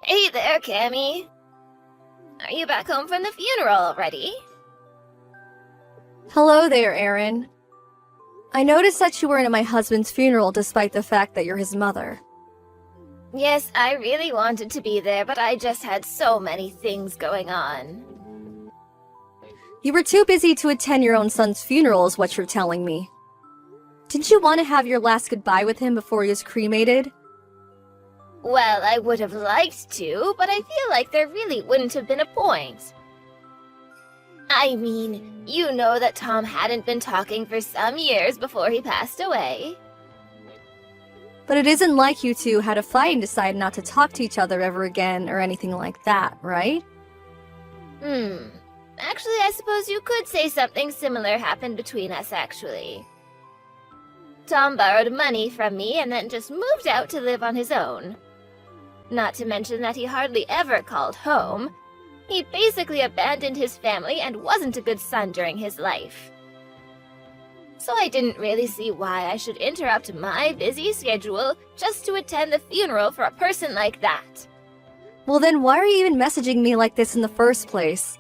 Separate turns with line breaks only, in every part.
Hey there, Cammy. Are you back home from the funeral already?
Hello there, Aaron. I noticed that you weren't at my husband's funeral despite the fact that you're his mother.
Yes, I really wanted to be there, but I just had so many things going on.
You were too busy to attend your own son's funeral is what you're telling me. Didn't you want to have your last goodbye with him before he was cremated?
Well, I would have liked to, but I feel like there really wouldn't have been a point. I mean, you know that Tom hadn't been talking for some years before he passed away.
But it isn't like you two had a fight and decided not to talk to each other ever again or anything like that, right?
Actually, I suppose you could say something similar happened between us, actually. Tom borrowed money from me and then just moved out to live on his own. Not to mention that he hardly ever called home. He basically abandoned his family and wasn't a good son during his life. So I didn't really see why I should interrupt my busy schedule just to attend the funeral for a person like that.
Well then, why are you even messaging me like this in the first place?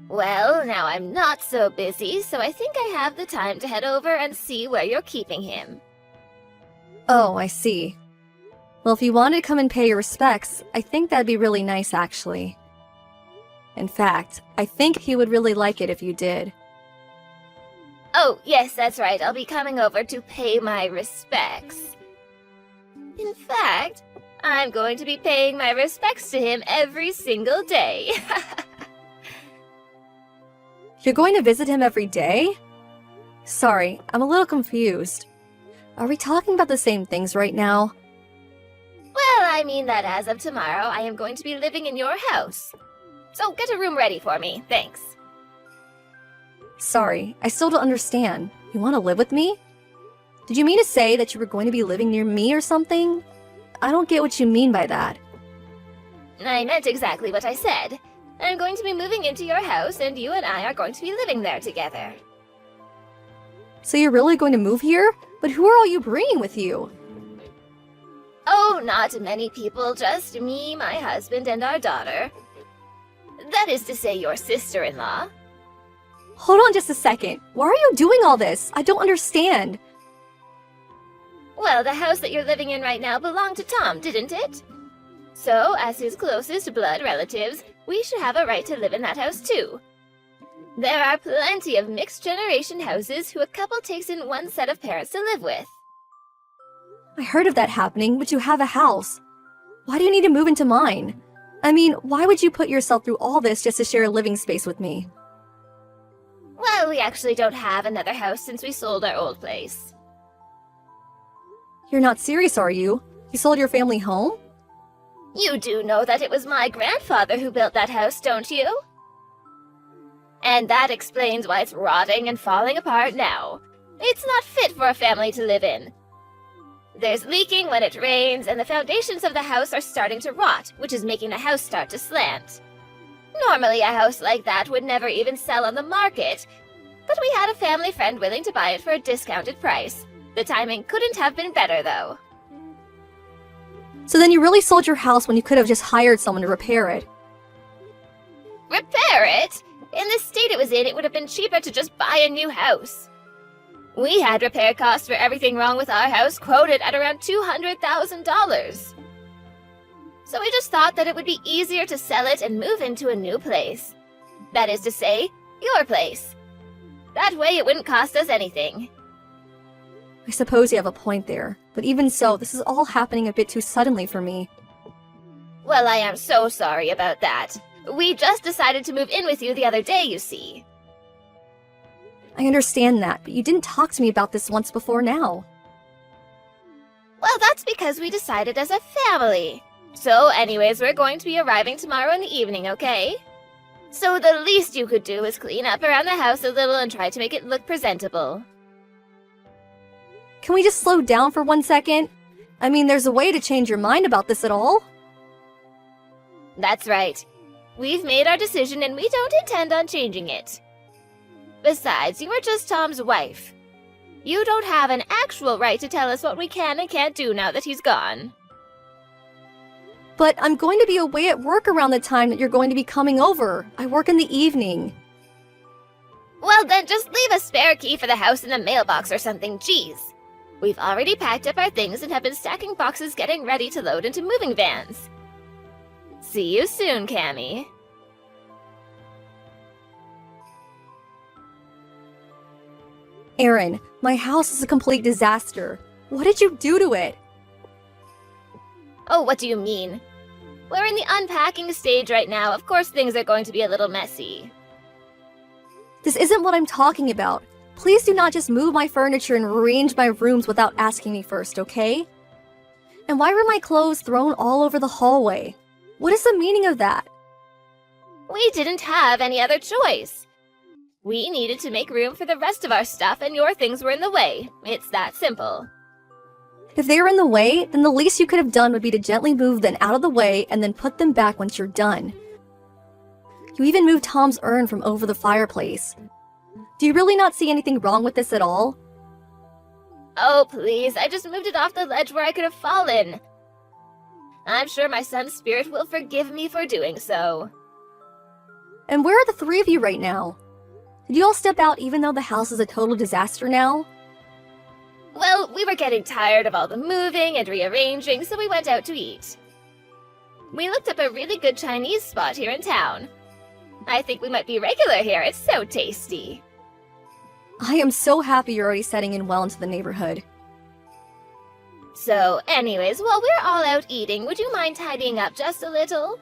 Well, now I'm not so busy, so I think I have the time to head over and see where you're keeping him.
Oh, I see. Well, if you wanted to come and pay your respects, I think that'd be really nice, actually. In fact, I think he would really like it if you did.
Oh, yes, that's right. I'll be coming over to pay my respects. In fact, I'm going to be paying my respects to him every single day.
You're going to visit him every day? Sorry, I'm a little confused. Are we talking about the same things right now?
Well, I mean that as of tomorrow, I am going to be living in your house. So get a room ready for me, thanks.
Sorry, I still don't understand. You want to live with me? Did you mean to say that you were going to be living near me or something? I don't get what you mean by that.
I meant exactly what I said. I'm going to be moving into your house, and you and I are going to be living there together.
So you're really going to move here? But who are all you bringing with you?
Oh, not many people, just me, my husband, and our daughter. That is to say, your sister-in-law.
Hold on just a second. Why are you doing all this? I don't understand.
Well, the house that you're living in right now belonged to Tom, didn't it? So, as his closest blood relatives, we should have a right to live in that house too. There are plenty of mixed-generation houses who a couple takes in one set of parents to live with.
I heard of that happening, but you have a house. Why do you need to move into mine? I mean, why would you put yourself through all this just to share a living space with me?
Well, we actually don't have another house since we sold our old place.
You're not serious, are you? You sold your family home?
You do know that it was my grandfather who built that house, don't you? And that explains why it's rotting and falling apart now. It's not fit for a family to live in. There's leaking when it rains, and the foundations of the house are starting to rot, which is making the house start to slant. Normally, a house like that would never even sell on the market, but we had a family friend willing to buy it for a discounted price. The timing couldn't have been better, though.
So then you really sold your house when you could have just hired someone to repair it.
Repair it? In the state it was in, it would have been cheaper to just buy a new house. We had repair costs for everything wrong with our house quoted at around $200,000. So we just thought that it would be easier to sell it and move into a new place. That is to say, your place. That way it wouldn't cost us anything.
I suppose you have a point there, but even so, this is all happening a bit too suddenly for me.
Well, I am so sorry about that. We just decided to move in with you the other day, you see.
I understand that, but you didn't talk to me about this once before now.
Well, that's because we decided as a family. So anyways, we're going to be arriving tomorrow in the evening, okay? So the least you could do is clean up around the house a little and try to make it look presentable.
Can we just slow down for 1 second? I mean, there's a way to change your mind about this at all?
That's right. We've made our decision and we don't intend on changing it. Besides, you are just Tom's wife. You don't have an actual right to tell us what we can and can't do now that he's gone.
But I'm going to be away at work around the time that you're going to be coming over. I work in the evening.
Well, then just leave a spare key for the house in the mailbox or something, jeez. We've already packed up our things and have been stacking boxes getting ready to load into moving vans. See you soon, Cammy.
Aaron, my house is a complete disaster. What did you do to it?
Oh, what do you mean? We're in the unpacking stage right now. Of course things are going to be a little messy.
This isn't what I'm talking about. Please do not just move my furniture and rearrange my rooms without asking me first, okay? And why were my clothes thrown all over the hallway? What is the meaning of that?
We didn't have any other choice. We needed to make room for the rest of our stuff and your things were in the way. It's that simple.
If they were in the way, then the least you could have done would be to gently move them out of the way and then put them back once you're done. You even moved Tom's urn from over the fireplace. Do you really not see anything wrong with this at all?
Oh, please, I just moved it off the ledge where I could have fallen. I'm sure my son's spirit will forgive me for doing so.
And where are the three of you right now? Did you all step out even though the house is a total disaster now?
Well, we were getting tired of all the moving and rearranging, so we went out to eat. We looked up a really good Chinese spot here in town. I think we might be regular here, it's so tasty.
I am so happy you're already setting in well into the neighborhood.
So, anyways, while we're all out eating, would you mind tidying up just a little?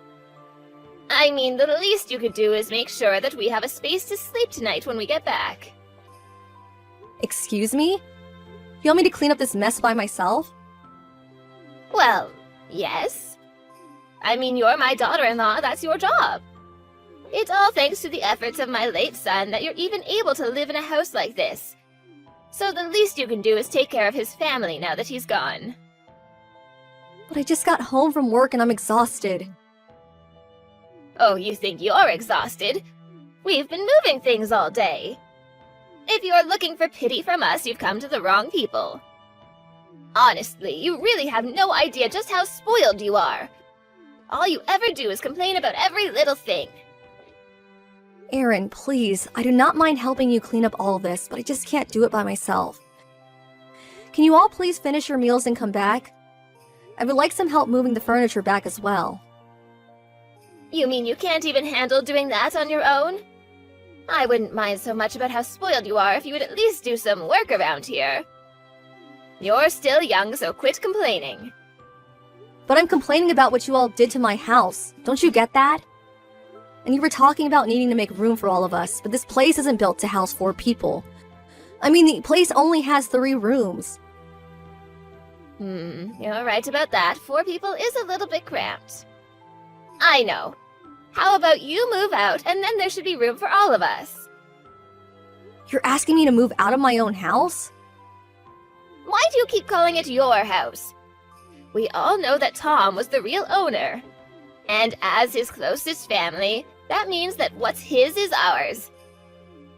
I mean, the least you could do is make sure that we have a space to sleep tonight when we get back.
Excuse me? You want me to clean up this mess by myself?
Well, yes. I mean, you're my daughter-in-law, that's your job. It's all thanks to the efforts of my late son that you're even able to live in a house like this. So the least you can do is take care of his family now that he's gone.
But I just got home from work and I'm exhausted.
Oh, you think you're exhausted? We've been moving things all day. If you're looking for pity from us, you've come to the wrong people. Honestly, you really have no idea just how spoiled you are. All you ever do is complain about every little thing.
Aaron, please, I do not mind helping you clean up all this, but I just can't do it by myself. Can you all please finish your meals and come back? I would like some help moving the furniture back as well.
You mean you can't even handle doing that on your own? I wouldn't mind so much about how spoiled you are if you would at least do some work around here. You're still young, so quit complaining.
But I'm complaining about what you all did to my house. Don't you get that? And you were talking about needing to make room for all of us, but this place isn't built to house 4 people. I mean, the place only has 3 rooms.
You're right about that. 4 people is a little bit cramped. I know. How about you move out, and then there should be room for all of us?
You're asking me to move out of my own house?
Why do you keep calling it your house? We all know that Tom was the real owner. And as his closest family, that means that what's his is ours.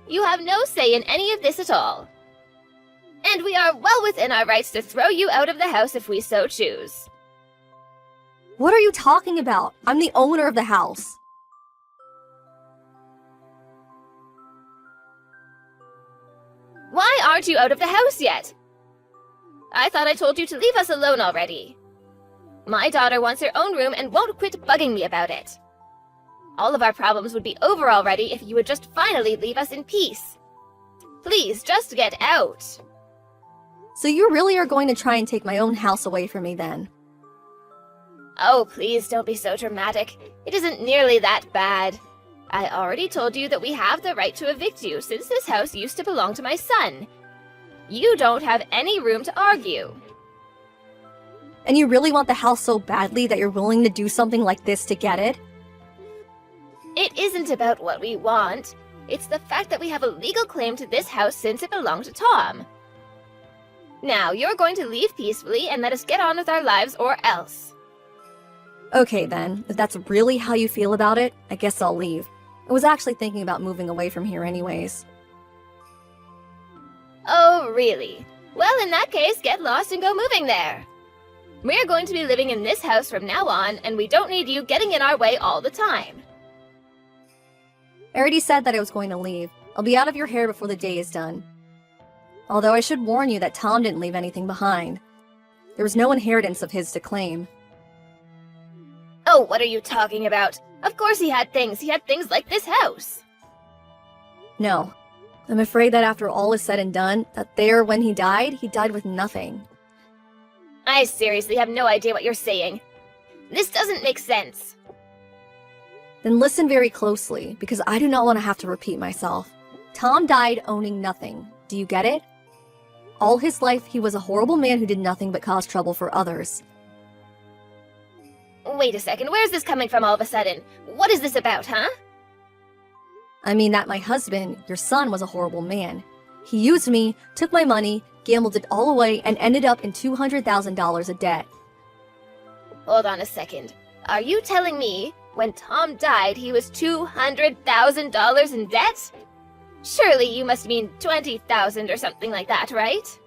You have no say in any of this at all. And we are well within our rights to throw you out of the house if we so choose.
What are you talking about? I'm the owner of the house.
Why aren't you out of the house yet? I thought I told you to leave us alone already. My daughter wants her own room and won't quit bugging me about it. All of our problems would be over already if you would just finally leave us in peace. Please, just get out.
So you really are going to try and take my own house away from me then?
Oh, please don't be so dramatic. It isn't nearly that bad. I already told you that we have the right to evict you since this house used to belong to my son. You don't have any room to argue.
And you really want the house so badly that you're willing to do something like this to get it?
It isn't about what we want. It's the fact that we have a legal claim to this house since it belonged to Tom. Now, you're going to leave peacefully and let us get on with our lives or else.
Okay then, if that's really how you feel about it, I guess I'll leave. I was actually thinking about moving away from here anyways.
Oh, really? Well, in that case, get lost and go moving there. We're going to be living in this house from now on, and we don't need you getting in our way all the time.
I already said that I was going to leave. I'll be out of your hair before the day is done. Although I should warn you that Tom didn't leave anything behind. There was no inheritance of his to claim.
Oh, what are you talking about? Of course he had things. He had things like this house.
No. I'm afraid that after all is said and done, that there, when he died with nothing.
I seriously have no idea what you're saying. This doesn't make sense.
Then listen very closely, because I do not want to have to repeat myself. Tom died owning nothing. Do you get it? All his life, he was a horrible man who did nothing but cause trouble for others.
Wait a second, where's this coming from all of a sudden? What is this about, huh?
I mean that my husband, your son, was a horrible man. He used me, took my money, gambled it all away, and ended up in $200,000 of debt.
Hold on a second. Are you telling me when Tom died he was $200,000 in debt? Surely you must mean 20,000 or something like that, right?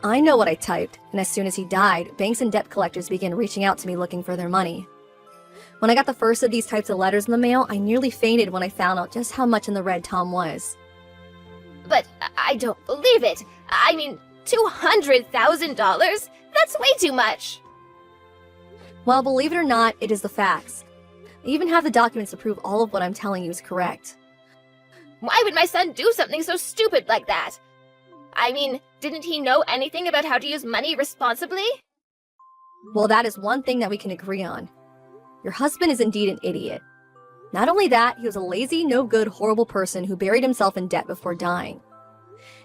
I know what I typed, and as soon as he died, banks and debt collectors began reaching out to me looking for their money. When I got the first of these types of letters in the mail, I nearly fainted when I found out just how much in the red Tom was.
But I don't believe it. I mean, $200,000? That's way too much.
Well, believe it or not, it is the facts. I even have the documents to prove all of what I'm telling you is correct.
Why would my son do something so stupid like that? I mean, didn't he know anything about how to use money responsibly?
Well, that is one thing that we can agree on. Your husband is indeed an idiot. Not only that, he was a lazy, no-good, horrible person who buried himself in debt before dying.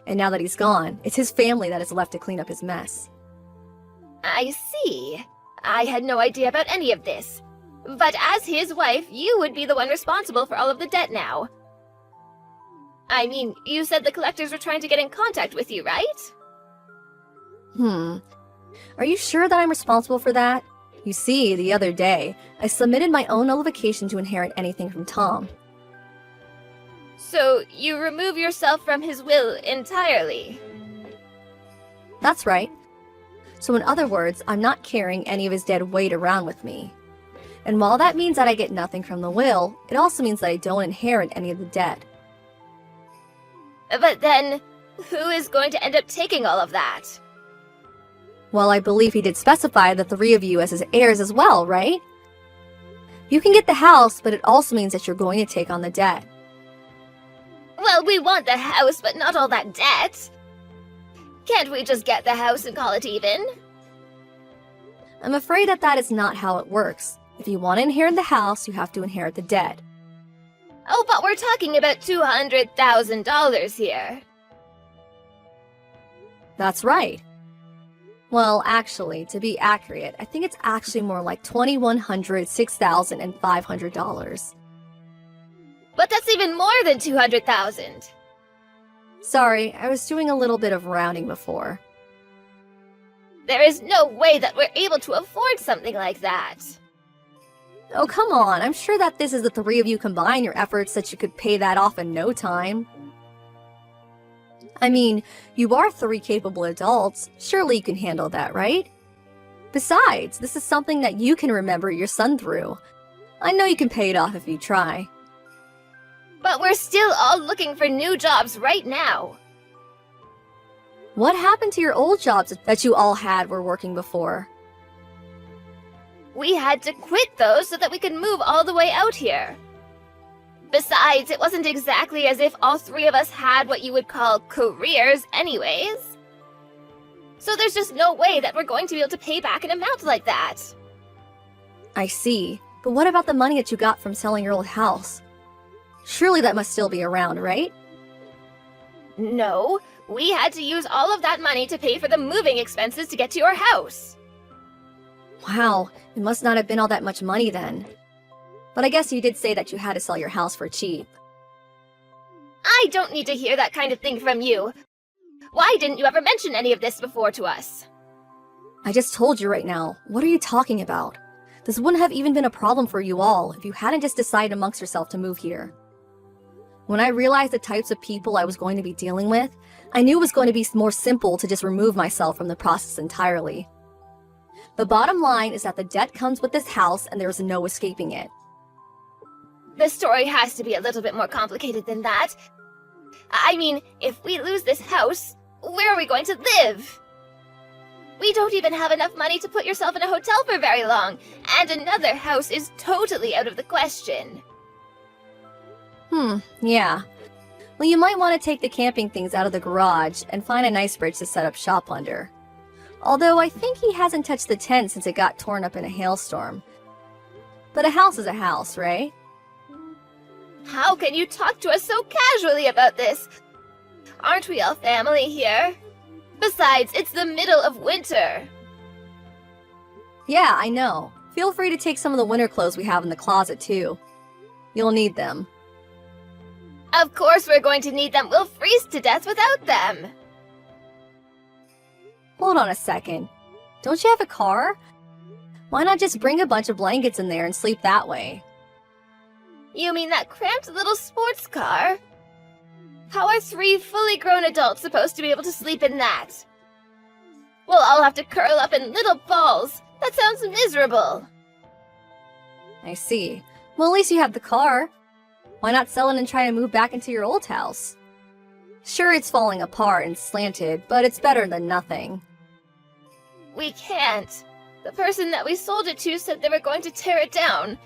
And now that he's gone, it's his family that is left to clean up his mess.
I see. I had no idea about any of this. But as his wife, you would be the one responsible for all of the debt now. I mean, you said the collectors were trying to get in contact with you, right?
Are you sure that I'm responsible for that? You see, the other day, I submitted my own nullification to inherit anything from Tom.
So, you remove yourself from his will entirely?
That's right. So in other words, I'm not carrying any of his dead weight around with me. And while that means that I get nothing from the will, it also means that I don't inherit any of the debt.
But then, who is going to end up taking all of that?
Well, I believe he did specify the three of you as his heirs as well, right? You can get the house, but it also means that you're going to take on the debt.
Well, we want the house, but not all that debt. Can't we just get the house and call it even?
I'm afraid that that is not how it works. If you want to inherit the house, you have to inherit the debt.
Oh, but we're talking about $200,000 here.
That's right. Well, actually, to be accurate, I think it's actually more like $2,100, $6,500.
But that's even more than $200,000.
Sorry, I was doing a little bit of rounding before.
There is no way that we're able to afford something like that.
Oh, come on. I'm sure that this is the three of you combine your efforts that you could pay that off in no time. I mean, you are three capable adults. Surely you can handle that, right? Besides, this is something that you can remember your son through. I know you can pay it off if you try.
But we're still all looking for new jobs right now.
What happened to your old jobs that you all had were working before?
We had to quit those so that we could move all the way out here. Besides, it wasn't exactly as if all three of us had what you would call careers anyways. So there's just no way that we're going to be able to pay back an amount like that.
I see. But what about the money that you got from selling your old house? Surely that must still be around, right?
No, we had to use all of that money to pay for the moving expenses to get to your house.
Wow, it must not have been all that much money then. But I guess you did say that you had to sell your house for cheap.
I don't need to hear that kind of thing from you. Why didn't you ever mention any of this before to us?
I just told you right now. What are you talking about? This wouldn't have even been a problem for you all if you hadn't just decided amongst yourself to move here. When I realized the types of people I was going to be dealing with, I knew it was going to be more simple to just remove myself from the process entirely. The bottom line is that the debt comes with this house and there's no escaping it.
The story has to be a little bit more complicated than that. I mean, if we lose this house, where are we going to live? We don't even have enough money to put yourself in a hotel for very long, and another house is totally out of the question.
Yeah. Well, you might want to take the camping things out of the garage and find a nice bridge to set up shop under. Although I think he hasn't touched the tent since it got torn up in a hailstorm. But a house is a house, right?
How can you talk to us so casually about this? Aren't we all family here? Besides, it's the middle of winter.
Yeah, I know. Feel free to take some of the winter clothes we have in the closet, too. You'll need them.
Of course we're going to need them. We'll freeze to death without them.
Hold on a second. Don't you have a car? Why not just bring a bunch of blankets in there and sleep that way?
You mean that cramped little sports car? How are 3 fully grown adults supposed to be able to sleep in that? We'll all have to curl up in little balls. That sounds miserable.
I see. Well, at least you have the car. Why not sell it and try to move back into your old house? Sure, it's falling apart and slanted, but it's better than nothing.
We can't. The person that we sold it to said they were going to tear it down.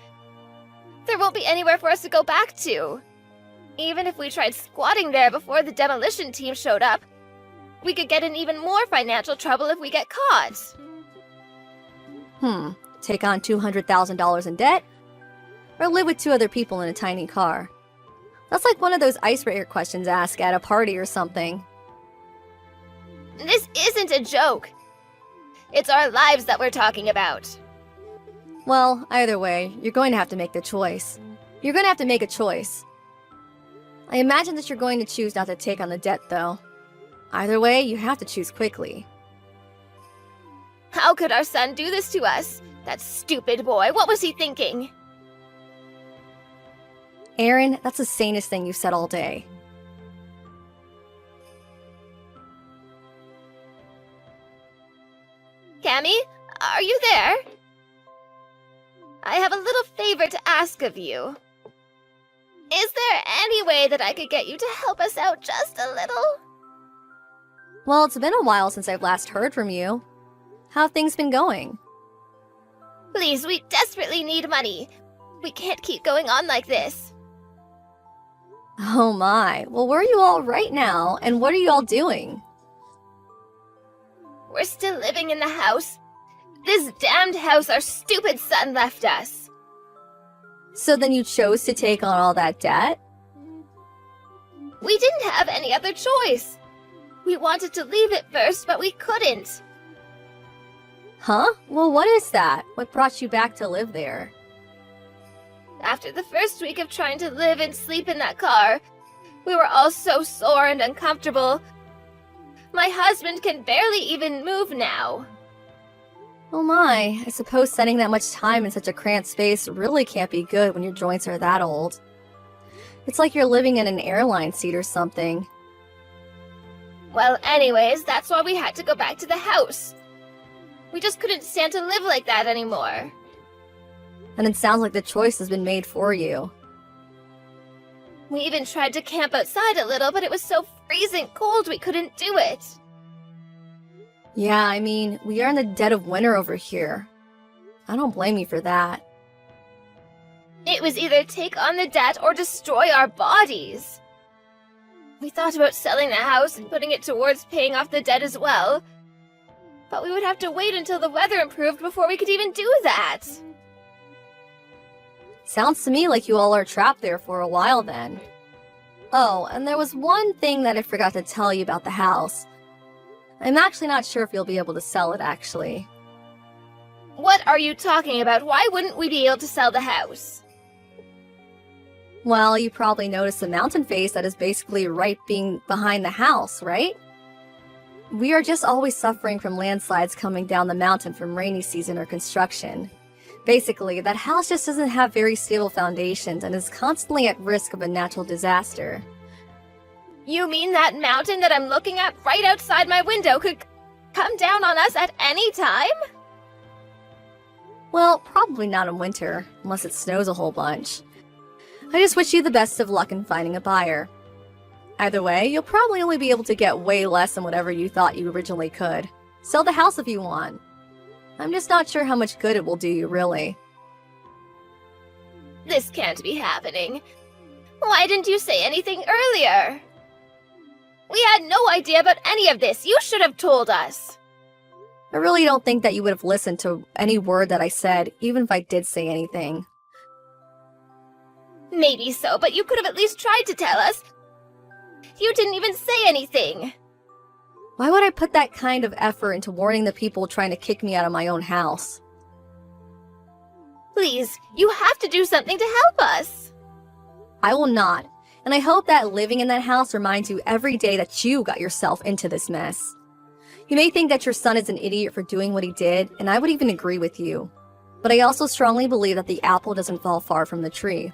There won't be anywhere for us to go back to. Even if we tried squatting there before the demolition team showed up, we could get in even more financial trouble if we get caught.
Take on $200,000 in debt? Or live with 2 other people in a tiny car? That's like one of those icebreaker questions asked at a party or something.
This isn't a joke. It's our lives that we're talking about.
Well, either way, you're going to have to make the choice. You're going to have to make a choice. I imagine that you're going to choose not to take on the debt, though. Either way, you have to choose quickly.
How could our son do this to us? That stupid boy, what was he thinking?
Aaron, that's the sanest thing you've said all day.
Cammy, are you there? I have a little favor to ask of you. Is there any way that I could get you to help us out just a little?
Well, it's been a while since I've last heard from you. How have things been going?
Please, we desperately need money. We can't keep going on like this.
Oh my. Well, where are you all right now, and what are you all doing?
We're still living in the house. This damned house our stupid son left us.
So then you chose to take on all that debt?
We didn't have any other choice. We wanted to leave it first, but we couldn't.
Huh? Well, what is that? What brought you back to live there?
After the first week of trying to live and sleep in that car, we were all so sore and uncomfortable. My husband can barely even move now.
Oh my, I suppose spending that much time in such a cramped space really can't be good when your joints are that old. It's like you're living in an airline seat or something.
Well, anyways, that's why we had to go back to the house. We just couldn't stand to live like that anymore.
And it sounds like the choice has been made for you.
We even tried to camp outside a little, but it was so freezing cold we couldn't do it.
Yeah, I mean, we are in the dead of winter over here. I don't blame you for that.
It was either take on the debt or destroy our bodies. We thought about selling the house and putting it towards paying off the debt as well. But we would have to wait until the weather improved before we could even do that.
Sounds to me like you all are trapped there for a while then. Oh, and there was one thing that I forgot to tell you about the house. I'm actually not sure if you'll be able to sell it, actually.
What are you talking about? Why wouldn't we be able to sell the house?
Well, you probably noticed the mountain face that is basically right being behind the house, right? We are just always suffering from landslides coming down the mountain from rainy season or construction. Basically, that house just doesn't have very stable foundations and is constantly at risk of a natural disaster.
You mean that mountain that I'm looking at right outside my window could come down on us at any time?
Well, probably not in winter, unless it snows a whole bunch. I just wish you the best of luck in finding a buyer. Either way, you'll probably only be able to get way less than whatever you thought you originally could. Sell the house if you want. I'm just not sure how much good it will do you, really.
This can't be happening. Why didn't you say anything earlier? We had no idea about any of this. You should have told us.
I really don't think that you would have listened to any word that I said, even if I did say anything.
Maybe so, but you could have at least tried to tell us. You didn't even say anything.
Why would I put that kind of effort into warning the people trying to kick me out of my own house?
Please, you have to do something to help us.
I will not, and I hope that living in that house reminds you every day that you got yourself into this mess. You may think that your son is an idiot for doing what he did, and I would even agree with you. But I also strongly believe that the apple doesn't fall far from the tree.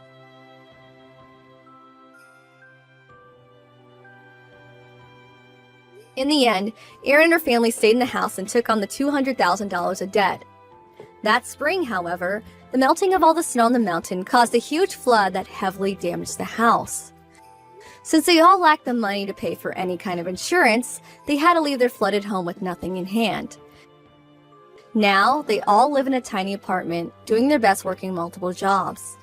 In the end, Erin and her family stayed in the house and took on the $200,000 of debt. That spring, however, the melting of all the snow on the mountain caused a huge flood that heavily damaged the house. Since they all lacked the money to pay for any kind of insurance, they had to leave their flooded home with nothing in hand. Now, they all live in a tiny apartment, doing their best working multiple jobs.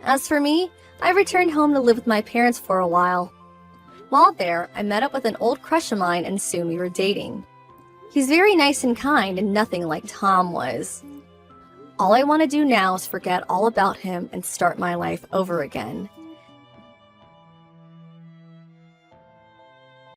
As for me, I returned home to live with my parents for a while. While there, I met up with an old crush of mine and soon we were dating. He's very nice and kind and nothing like Tom was. All I want to do now is forget all about him and start my life over again.